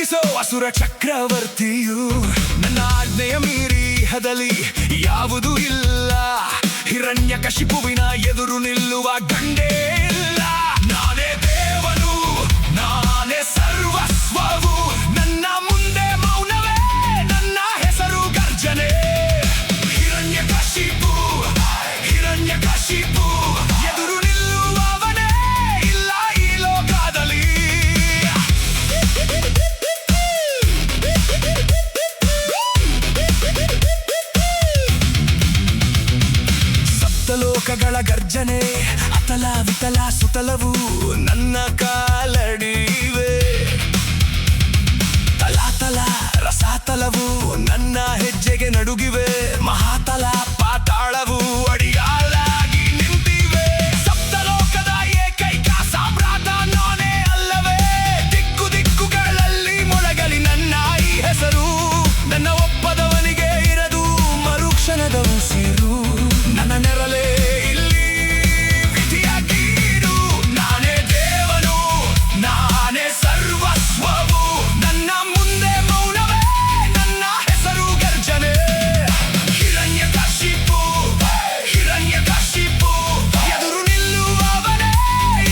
ನಡುಗಿಸೋ ಅಸುರ ಚಕ್ರವರ್ತಿಯು. ನನ್ನ ಆಜ್ಞೆಯ ಮೀರಿ ಹದಲಿ ಯಾವುದೂ ಇಲ್ಲ. ಹಿರಣ್ಯಕಶಿಪುವಿನ ಎದುರು ನಿಲ್ಲುವ ಗಂಡೇ ಇಲ್ಲ. ನಾನೇ ದೇವನು, ನಾನೇ ಸರ್ವಸ್ವವು. ನನ್ನ ಮುಂದೆ ಮೌನವೇ ನನ್ನ ಹೆಸರು ಗರ್ಜನೆ. ಹಿರಣ್ಯಕಶಿಪು, ಹಿರಣ್ಯಕಶಿಪು ಎದುರು ನಿಲ್ಲುವವನೇ ಇಲ್ಲ ಈ ಲೋಕದಲ್ಲಿ. ಸಪ್ತಲೋಕಗಳ ಗರ್ಜನೆ, ಅತಲ ವಿತಲ ಸುತಲವು ನನ್ನ ಕಾಲಡಿವೆ. ತಲಾತಲ ರಸಾತಲವು ನನ್ನ ಹೆಜ್ಜೆಗೆ ನಡುಗಿವೆ. ಮಹಾತಲ ಪಾತಾಳವು ಅಡಿಯಾಳಾಗಿ ನಿಂತಿವೆ. ಸಪ್ತಲೋಕದ ಏಕೈಕ ಸಾಮ್ರಾಟ ನಾನೇ ಅಲ್ಲವೇ? ದಿಕ್ಕು ದಿಕ್ಕುಗಳಲ್ಲಿ ಮೊಳಗಲಿ ನನ್ನ ಈ ಹೆಸರು. ನನ್ನ ಒಪ್ಪದವನಿಗೆ ಇರದು ಮರುಕ್ಷಣದ ಉಸಿರು. ನನ್ನ ನೆರಳೇ ಇಲ್ಲಿ ವಿಧಿಯ ಗೀಡು. ನಾನೇ ದೇವನು, ನಾನೇ ಸರ್ವಸ್ವವು. ನನ್ನ ಮುಂದೆ ಮೌನವೇ ನನ್ನ ಹೆಸರು ಗರ್ಜನೆ. ಹಿರಣ್ಯಕಶಿಪು, ಹಿರಣ್ಯಕಶಿಪು ಎದುರು ನಿಲ್ಲುವವನೇ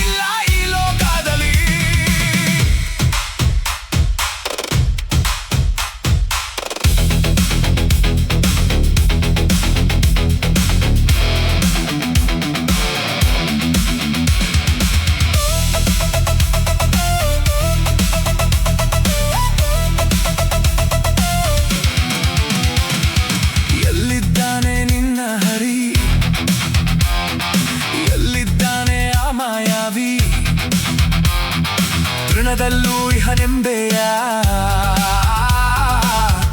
ಇಲ್ಲ ಈ ಲೋಕದಲ್ಲಿ. ಎಲ್ಲಿದ್ದಾನೆ ನಿನ್ನ ಹರಿ? ಎಲ್ಲಿದ್ದಾನೆ ಆ ಮಾಯಾವಿ? ತೃಣದಲ್ಲೂ ಇಹನೆಂಬೆಯ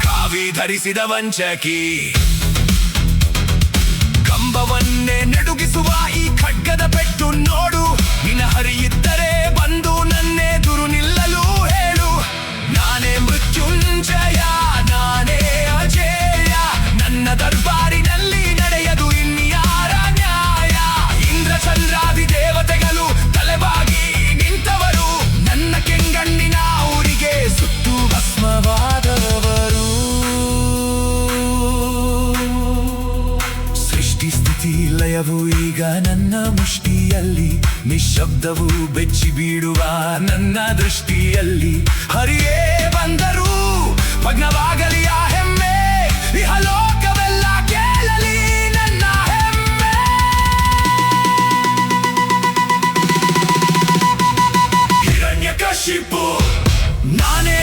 ಕಾವಿ ಧರಿಸಿದ ವಂಚಕಿ. ಕಂಬವನ್ನೇ ನಡುಗಿಸುವ ಈ ಖಡ್ಗದ ಪೆಟ್ಟು ನೋಡು. ನಿನ್ನ ಹರಿಯಿದ್ದರೆ ಬಂದು ನನ್ನೆದುರು ನಿಲ್ಲಲು ಹೇಳು. ನಾನೇ ಮೃತ್ಯುಂಜಯ, ನಾನೇ ಅಜೇಯ. ನನ್ನ ದರ್ಬಾರಿನಲ್ಲಿ ನಡೆಯದು ಇನ್ಯಾರ ನ್ಯಾಯ. ಇಂದ್ರ ಚಂದ್ರಾದಿ ದೇವತೆಗಳು ತಲೆಬಾಗಿ ನಿಂತವರು. ನನ್ನ ಕೆಂಗಣ್ಣಿನ ಊರಿಗೆ ಸುತ್ತು ಭಸ್ಮವಾದವರು. ಸೃಷ್ಟಿ ಸ್ಥಿತಿ ಲಯವು ಈಗ ನನ್ನ ಮುಷ್ಟಿಯಲ್ಲಿ. ನಿಶಬ್ದವು ಬೆಚ್ಚಿ ಬೀಳುವ ನನ್ನ ದೃಷ್ಟಿಯಲ್ಲಿ. ಹರಿಯೇ ಬಂದರು ಭಗ್ನವಾಗಲಿ ಆ ಹೆಮ್ಮೆ. ಇಹಲೋಕವೆಲ್ಲ ಕೇಳಲಿ ನನ್ನ ಹೆಮ್ಮೆ. ಹಿರಣ್ಯಕಶಿಪು ನಾನೇ